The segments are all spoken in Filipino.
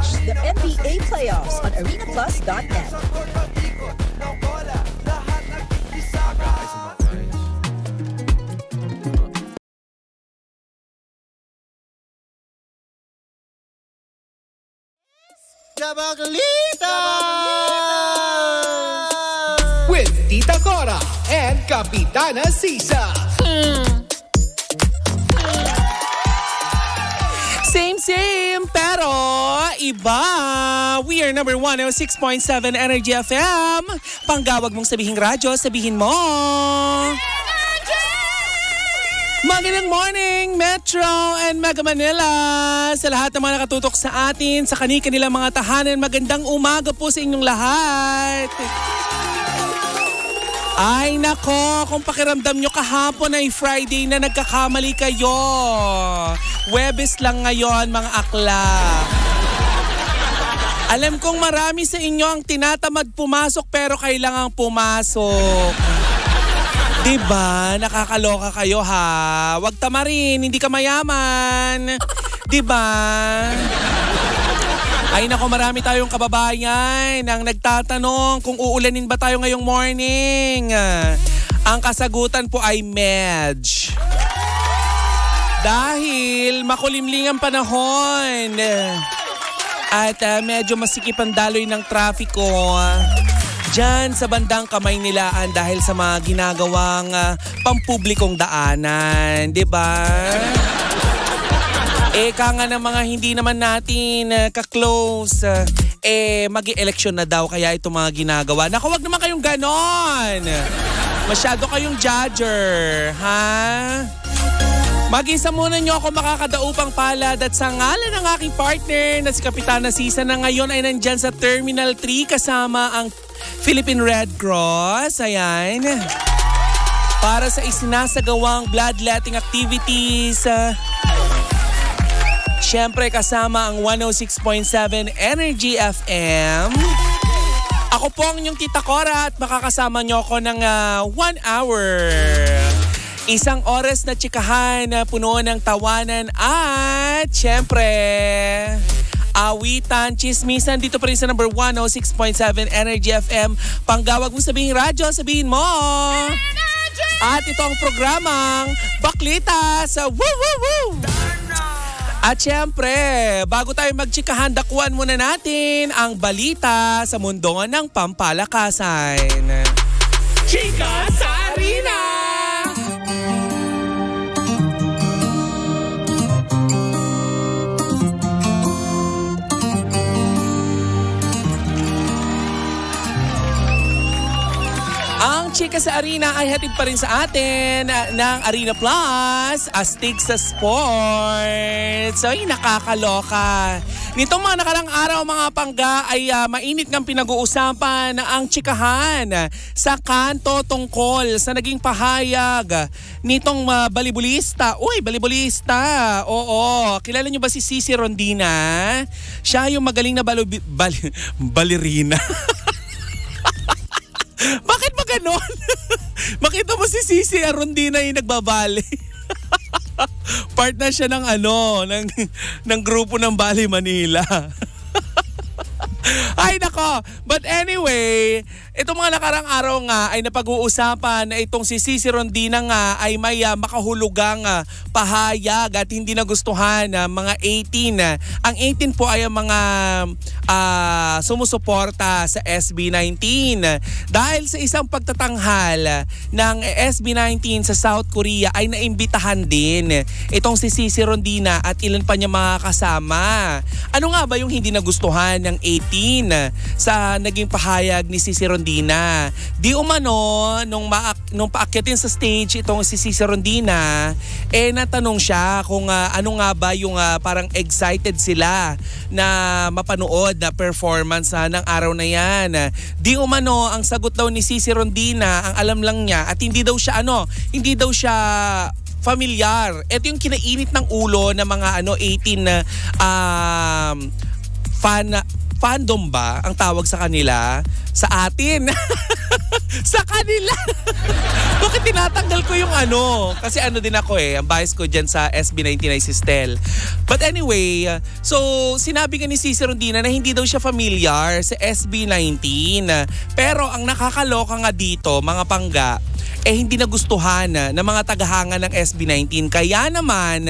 Watch the NBA playoffs on arenaplus.net. With Tita Cora and Kapitana Sisa. Same, pero iba. We are number 106.7 Energy FM. Panggawag mong sabihin radyo, sabihin mo. Magandang morning, Metro and Mega Manila. Sa lahat ng mga nakatutok sa atin, sa kanilang mga tahanan, magandang umaga po sa inyong lahat. Ay nako, kung pakiramdam nyo kahapon ay Friday na nagkakamali kayo. Webes lang ngayon mga akla. Alam kong marami sa inyo ang tinatamad pumasok pero kailangang pumasok. Diba? Nakakaloka kayo ha. Huwag tamarin, hindi ka mayaman. Diba? Ay nako, marami tayong kababayan ang nagtatanong kung uulanin ba tayo ngayong morning. Ang kasagutan po ay medj. Dahil makulimling ang panahon at medyo masikip ang daloy ng trafiko dyan sa bandang Kamay Nilaan dahil sa mga ginagawang pampublikong daanan. Diba? Eka nga ng mga hindi naman natin ka-close, mag-i-eleksyon na daw kaya itong mga ginagawa. Naku, wag naman kayong ganon. Masyado kayong judger, ha? Mag-isa muna nyo ako makakadaupang palad at sa ngalan ng aking partner na si Kapitana Sisa na ngayon ay nandyan sa Terminal 3 kasama ang Philippine Red Cross. Ayan. Para sa isinasagawang bloodletting activities. Siyempre kasama ang 106.7 Energy FM. Ako po ang inyong Tita Cora at makakasama nyo ako ng 1 hour. Isang oras na tsikahan na puno ng tawanan at siyempre awitan, chismisan dito pa rin sa number 106.7 Energy FM. Panggawag mo sabihin radyo, sabihin mo. At ito ang programang Baklita sa Woo Woo Woo. At syempre, bago tayo magtsikahan, dakuan muna natin ang balita sa mundo ng pampalakasan. Chika sa Arena! Ang chika sa arena ay hatid pa rin sa atin ng Arena Plus, astig sa sports. So, ay nakakaloka. Nitong mga nakarang araw mga pangga ay mainit ng pinag-uusapan ang chikahan sa kanto tungkol sa naging pahayag nitong balibulista. Uy, balibulista. Oo, kilala nyo ba si Cici Rondina? Siya yung magaling na balerina. Bakit ba ganon? Makita mo si Cici Rondina yung nagbabali. Part na siya ng ng grupo ng Bali Manila. Ay nako. But anyway, itong mga nakarang araw nga ay napag-uusapan na itong si Cici Rondina nga ay may makahulugang pahayag at hindi nagustuhan mga 18. Ang 18 po ay ang mga sumusuporta sa SB19. Dahil sa isang pagtatanghal ng SB19 sa South Korea ay naimbitahan din itong si Cici Rondina at ilan pa niya mga kasama. Ano nga ba yung hindi nagustuhan ng 18 sa naging pahayag ni Cici Rondina? Di umano, nung paakyatin sa stage itong si Cici Rondina, natanong siya kung ano nga ba yung parang excited sila na mapanood na performance ng araw na yan. Di umano, ang sagot daw ni Cici Rondina, ang alam lang niya at hindi daw siya familiar. Ito yung kinainit ng ulo ng mga 18 fandom ba ang tawag sa kanila? Sa atin. sa kanila. Bakit tinatanggal ko yung ano? Kasi ano din ako ang bias ko dyan sa SB19 ay si Stel. But anyway, so sinabi nga ni Cici Rondina na hindi daw siya familiar sa SB19. Pero ang nakakaloka nga dito, mga pangga, hindi nagustuhan ng mga tagahanga ng SB19. Kaya naman,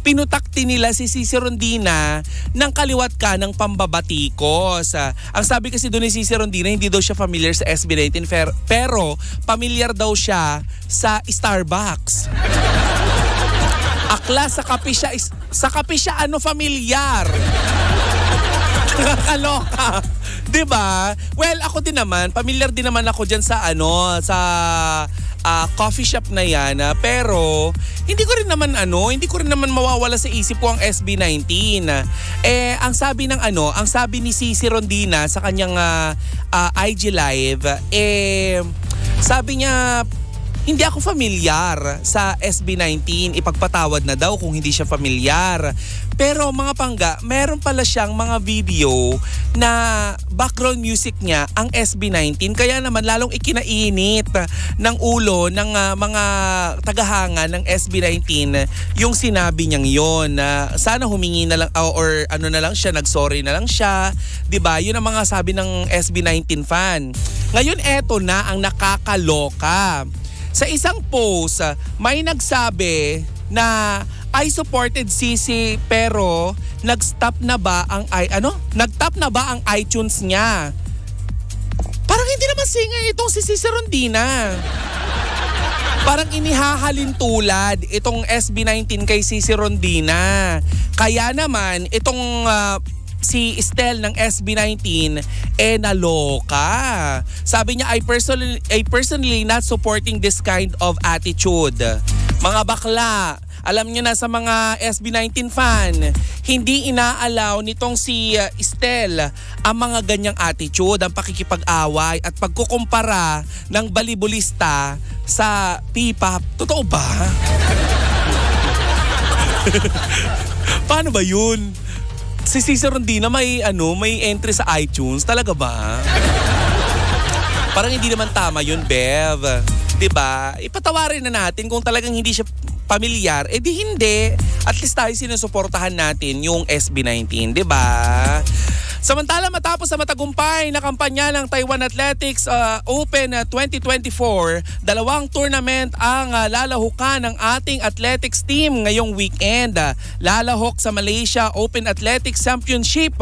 pinutakti nila si Cici Rondina ng kaliwat ka ng pambabatikos. Ang sabi kasi doon ni Cici Rondina, hindi daw siya familiar sa SB19 pero familiar daw siya sa Starbucks. Akla sa kape siya ano familiar. Nakakaloka. 'Di ba? Well, ako din naman, familiar din naman ako diyan sa coffee shop na yan, pero hindi ko rin naman mawawala sa isip ko ang SB19. Ang sabi ni Cici Rondina sa kanyang IG live, sabi niya, hindi ako familiar sa SB19. Ipagpatawad na daw kung hindi siya familiar. Pero mga pangga, meron pala siyang mga video na background music niya ang SB19. Kaya naman lalong ikinainit ng ulo ng mga tagahanga ng SB19 yung sinabi niyang yon. Sana humingi na lang or ano na lang siya, nagsorry na lang siya. 'Di ba? Yun ang mga sabi ng SB19 fan. Ngayon eto na ang nakakaloka. Sa isang post, may nagsabi na I supported Cici pero nag-stop na ba ang iTunes niya? Parang hindi naman singer itong si Cici Rondina. Parang inihahalin tulad itong SB19 kay Cici Rondina. Kaya naman itong si Stel ng SB19 naloka. Sabi niya, I personally not supporting this kind of attitude. Mga bakla, alam niyo na sa mga SB19 fan, hindi inaalaw nitong si Stel ang mga ganyang attitude, ang pakikipag-away at pagkukumpara ng balibulista sa P-pop. Totoo ba? Paano ba yun? Si Cici Rondina may entry sa iTunes. Talaga ba? Parang hindi naman tama yun, Bev. 'Di ba? Ipatawarin na natin kung talagang hindi siya pamilyar, di hindi. At least tayo sinusuportahan natin yung SB19, 'di ba? Samantala, matapos sa matagumpay na kampanya ng Taiwan Athletics Open 2024, dalawang tournament ang lalahukan ng ating athletics team ngayong weekend. Lalahok sa Malaysia Open Athletics Championship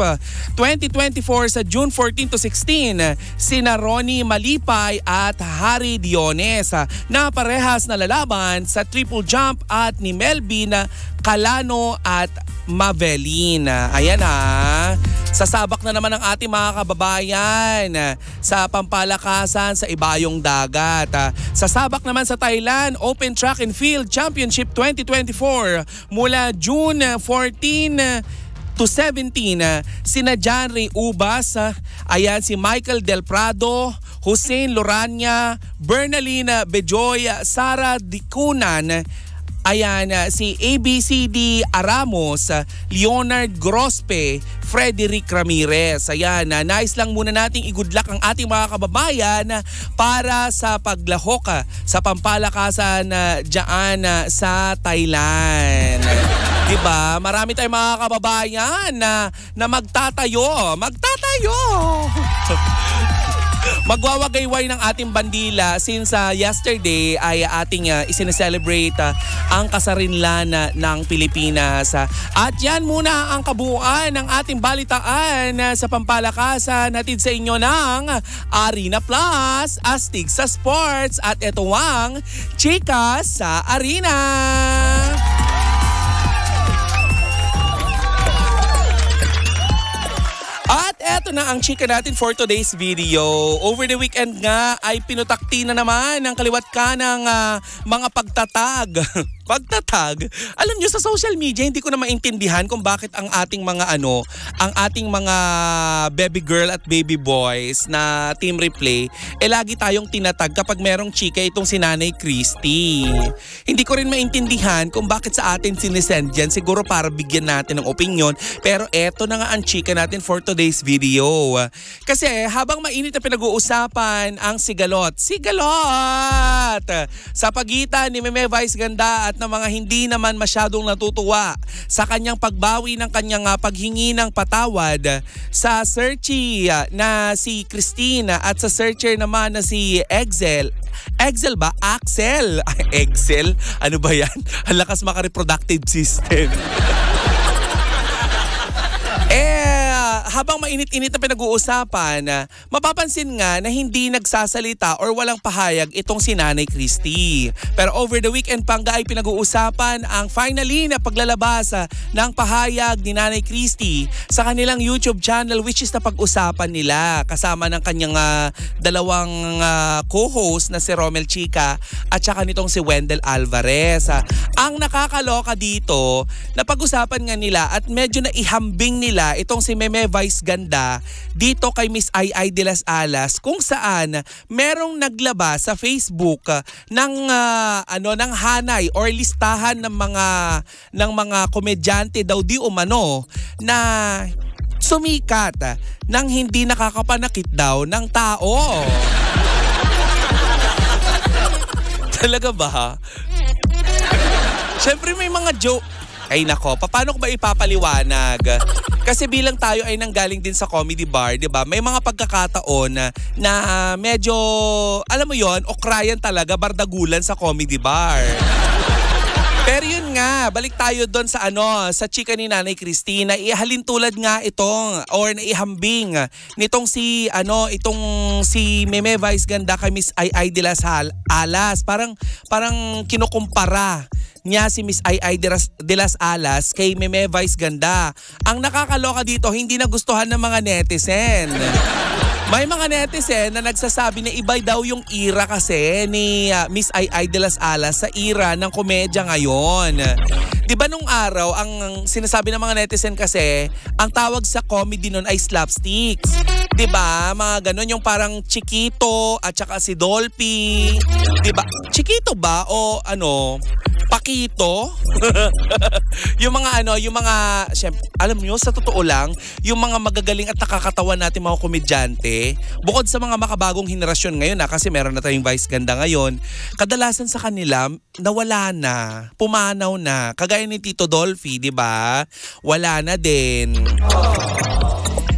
2024 sa June 14 to 16 sina Ronnie Malipay at Harry Diones na parehas na lalaban sa triple jump at ni Melvin Calano at Mavelin. Ayan sasabak na naman ang ating mga kababayan sa pampalakasan sa ibayong dagat. Sasabak naman sa Thailand Open Track and Field Championship 2024 mula June 14 to 17 sina Janry Ubas, ayan si Michael Del Prado, Hussein Lorania, Bernalina Bejoy, Sara Dicunan, ayan, si ABCD Aramos, Leonard Grospe, Frederick Ramirez. Ayan, nais lang muna nating i-good luck ang ating mga kababayan para sa paglahok sa pampalakasan dyan sa Thailand. Diba? Marami tayong mga kababayan na magtatayo. Magwawagayway ng ating bandila since yesterday ay ating isineselebrate ang kasarinlan ng Pilipinas. At yan muna ang kabuuan ng ating balitaan sa pampalakasan hatid sa inyo ng Arena Plus, Astig sa Sports at ito ang Chika sa Arena. At eto na ang chika natin for today's video. Over the weekend nga ay pinutakti na naman ng kaliwat ka ng mga pagtatag pagtatag. Alam nyo, sa social media, hindi ko na maintindihan kung bakit ang ating mga baby girl at baby boys na Team Replay, lagi tayong tinatag kapag merong chika itong si Nanay Christy. Hindi ko rin maintindihan kung bakit sa atin sinisend yan. Siguro para bigyan natin ng opinion. Pero eto na nga ang chika natin for today's video. Kasi habang mainit na pinag-uusapan ang sigalot sa pagitan ni Meme Vice Ganda at ng mga hindi naman masyadong natutuwa sa kanyang pagbawi ng kanyang paghingi ng patawad sa searchee na si Christina at sa searcher naman na si Excel ba? Axel? Excel? Ano ba yan? Ang lakas maka-reproductive system. Habang mainit-init na pinag-uusapan, mapapansin nga na hindi nagsasalita or walang pahayag itong si Nanay Christy. Pero over the weekend pa nga ay pinag-uusapan ang finally na paglalabas ng pahayag ni Nanay Christy sa kanilang YouTube channel, which is na pag-usapan nila kasama ng kanyang dalawang co-host na si Romel Chica at saka nitong si Wendell Alvarez. Ang nakakaloka dito, na pag-usapan nga nila at medyo naihambing nila itong si Meme Vice Ganda dito kay Miss Ai de las Alas, kung saan merong naglabas sa Facebook ng hanay or listahan ng mga komedyante daw di umano na sumikat nang hindi nakakapanakit daw ng tao. Talaga ba? Siyempre may mga joke. Ay nako, paano ko ba ipapaliwanag? Kasi bilang tayo ay nanggaling din sa comedy bar, 'di ba? May mga pagkakataon na medyo, alam mo 'yon, okrayan talaga, bardagulan sa comedy bar. Pero yun nga, balik tayo doon sa sa chika ni Nanay Christy na ihalin tulad nga itong or naihambing nitong si Meme Vice Ganda kay Miss Ai de las Alas. Parang kinukumpara niya si Miss Ai de las Alas kay Meme Vice Ganda. Ang nakakaloka dito, hindi nagustuhan ng mga netizen. May mga netizen na nagsasabi na iba daw yung ira kasi ni Miss Ai de las Alas sa ira ng komedya ngayon. Diba nung araw, ang sinasabi ng mga netizen kasi, ang tawag sa comedy nun ay slapsticks. Diba? Mga ganon, yung parang Chiquito at saka si Dolphy. Diba? Chiquito ba? O Pakito? yung mga, syempre, alam nyo, sa totoo lang, yung mga magagaling at nakakatawa natin mga komedyante, bukod sa mga makabagong henerasyon ngayon kasi meron na tayong Vice Ganda ngayon, kadalasan sa kanila, nawala na, pumanaw na. Kagaya ni Tito Dolphy, di ba? Wala na din.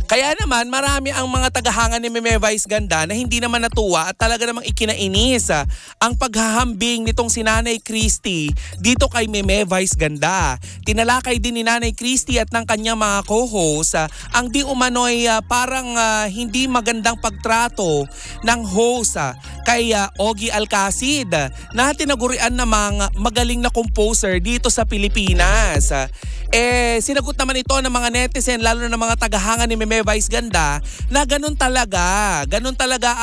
Kaya naman, marami ang mga tagahanga ni Meme Vice Ganda na hindi naman natuwa at talaga namang ikinainis ang paghahambing nitong si Nanay Christy dito kay Meme Vice Ganda. Tinalakay din ni Nanay Christy at ng kanyang mga co-host ang di umano'y parang hindi magandang pagtrato ng host kay Ogie Alcacid na tinagurian namang magaling na composer dito sa Pilipinas. Sinagot naman ito ng mga netizen, lalo na ng mga tagahanga ni Meme Vice Ganda, na ganun talaga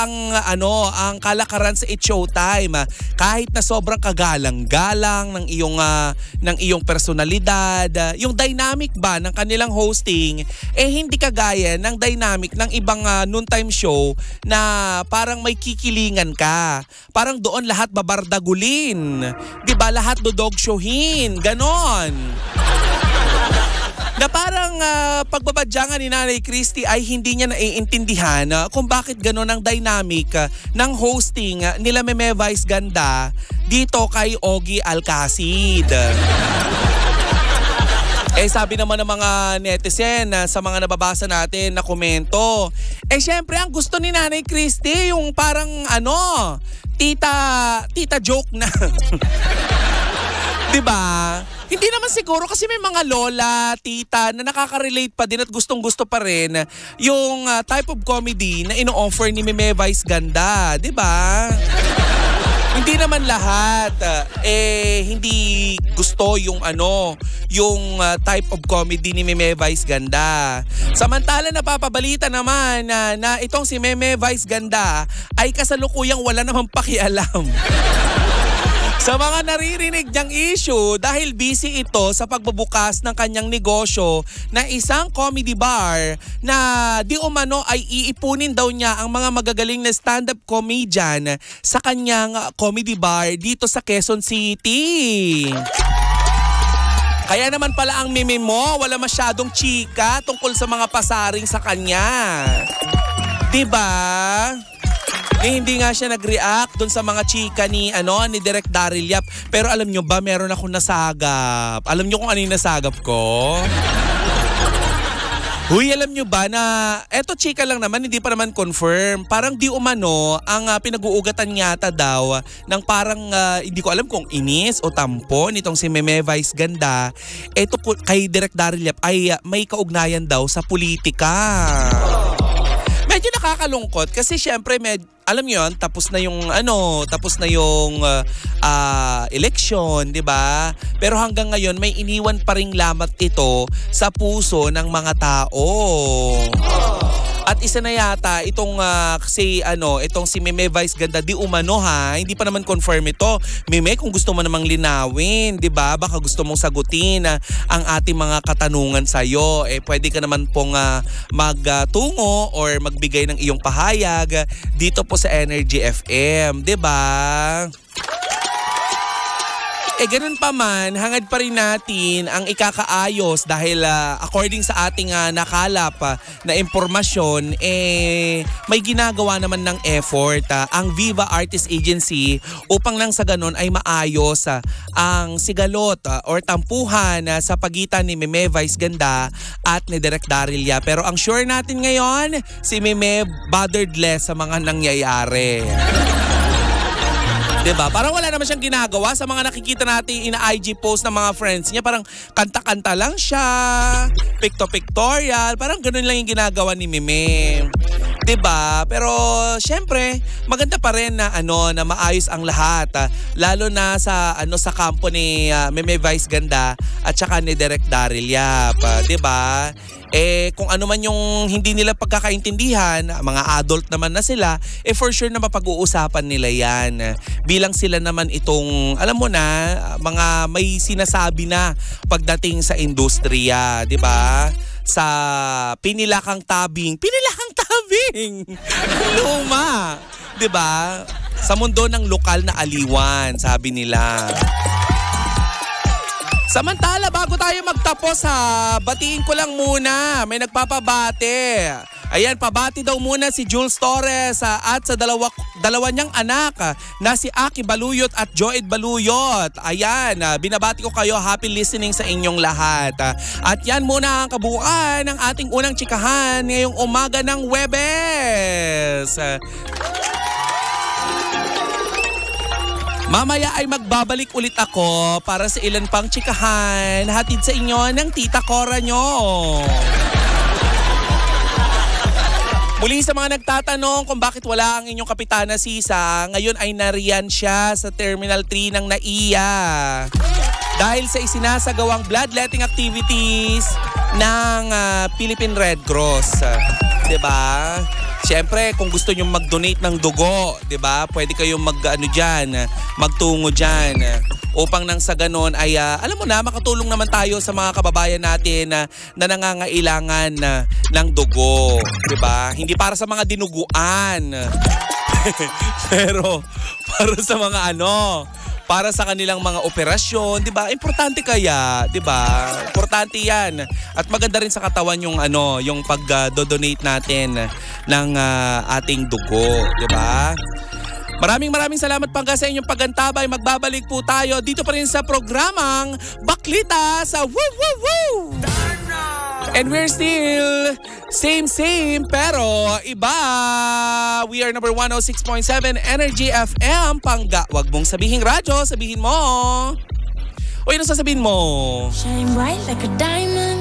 ang kalakaran sa It's Showtime. Kahit na sobrang kagalang-galang ng iyong personalidad, yung dynamic ba ng kanilang hosting hindi kagaya ng dynamic ng ibang noontime show na parang may kikilingan ka. Parang doon lahat babardagulin. 'Di ba? Lahat dodog showhin. Ganon. Na parang pagbabadyangan ni Nanay Christy ay hindi niya naiintindihan kung bakit gano'n ang dynamic ng hosting nila Meme Vice Ganda dito kay Ogie Alcacid. Sabi naman ng mga netizen sa mga nababasa natin na komento, syempre ang gusto ni Nanay Christy yung parang tita joke na. Diba? Hindi naman siguro kasi may mga lola, tita na nakaka-relate pa din at gustong-gusto pa rin yung type of comedy na ino-offer ni Meme Vice Ganda. Diba? Hindi naman lahat hindi gusto yung type of comedy ni Meme Vice Ganda. Samantala napapabalita naman na itong si Meme Vice Ganda ay kasalukuyang wala namang pakialam Sa mga naririnig niyang issue, dahil busy ito sa pagbubukas ng kanyang negosyo na isang comedy bar na di umano ay iipunin daw niya ang mga magagaling na stand-up comedian sa kanyang comedy bar dito sa Quezon City. Kaya naman pala ang meme mo, wala masyadong chika tungkol sa mga pasaring sa kanya. Diba? Hindi nga siya nag-react dun sa mga chika ni Direk Daryl Yap. Pero alam nyo ba, meron akong nasagap. Alam nyo kung ano yung nasagap ko? Huy, alam nyo ba na eto chika lang naman, hindi pa naman confirm. Parang di umano ang pinag-uugatan yata daw ng parang hindi ko alam kung inis o tampo nitong si Meme Vice Ganda. Eto kay Direk Daryl Yap ay may kaugnayan daw sa politika. Medyo nakakalungkot kasi syempre alam niyo yun, tapos na yung election, 'di ba? Pero hanggang ngayon may iniwan pa ring lamat ito sa puso ng mga tao. At isa na yata itong si Meme Vice Ganda di umano ha, hindi pa naman confirm ito. Meme, kung gusto mo namang linawin, 'di ba? Baka gusto mong sagutin ang ating mga katanungan sa iyo. Pwede ka naman pong magtungo or magbigay ng iyong pahayag dito po sa Energy FM, 'di ba? Ganun pa man, hangad pa rin natin ang ikakaayos dahil according sa ating nakalap na impormasyon, may ginagawa naman ng effort ang Viva Artist Agency upang lang sa ganun ay maayos ang sigalot or tampuhan sa pagitan ni Meme Vice Ganda at ni Direk Daryl Yap. Pero ang sure natin ngayon, si Meme bothered less sa mga nangyayari. Diba? Parang wala naman siyang ginagawa sa mga nakikita natin ina-IG post ng mga friends niya. Parang kanta-kanta lang siya, picto-pictorial, parang ganun lang yung ginagawa ni Meme. Diba? Pero syempre, maganda pa rin na na maayos ang lahat. Lalo na sa kampo ni Meme Vice Ganda at saka ni Direk Daryl Yap. Diba? Kung ano man yung hindi nila pagkakaintindihan, mga adult naman na sila, for sure na mapag-uusapan nila yan. Bilang sila naman itong, alam mo na, mga may sinasabi na pagdating sa industriya, di ba? Sa pinilakang tabing, luma, di ba? Sa mundo ng lokal na aliwan, sabi nila. Samantala, bago tayo magtapos batiin ko lang muna. May nagpapabate. Ayan, pabati daw muna si Jules Torres at sa dalawa niyang anak na si Aki Baluyot at Joed Baluyot. Ayan, binabati ko kayo. Happy listening sa inyong lahat. At yan muna ang kabuuan ng ating unang chikahan ngayong umaga ng Huwebes. Mamaya ay magbabalik ulit ako para sa ilan pang chikahan hatid sa inyo ng Tita Cora nyo. Muli sa mga nagtatanong kung bakit wala ang inyong Kapitana Sisa, ngayon ay nariyan siya sa Terminal 3 ng NAIA. Dahil sa isinasagawang bloodletting activities ng Philippine Red Cross. Diba? Siyempre, kung gusto nyo mag-donate ng dugo, 'di ba? Pwede kayong magtungo diyan. Upang nang sa ganon ay alam mo na, makatulong naman tayo sa mga kababayan natin na nangangailangan ng dugo, 'di ba? Hindi para sa mga dinuguan. Pero para sa mga para sa kanilang mga operasyon, 'di ba? Importante kaya, 'di ba? Importante 'yan. At maganda rin sa katawan yung yung pag-donate natin ng ating dugo, 'di ba? Maraming salamat pangga sa inyong pagantabay. Magbabalik po tayo dito pa rin sa programang Baklita sa Woo Woo Woo! And we're still same pero iba. We are number 106.7 Energy FM. Pangga, wag mong sabihin radyo, sabihin mo. O yun ang sasabihin mo. Shine bright like a diamond.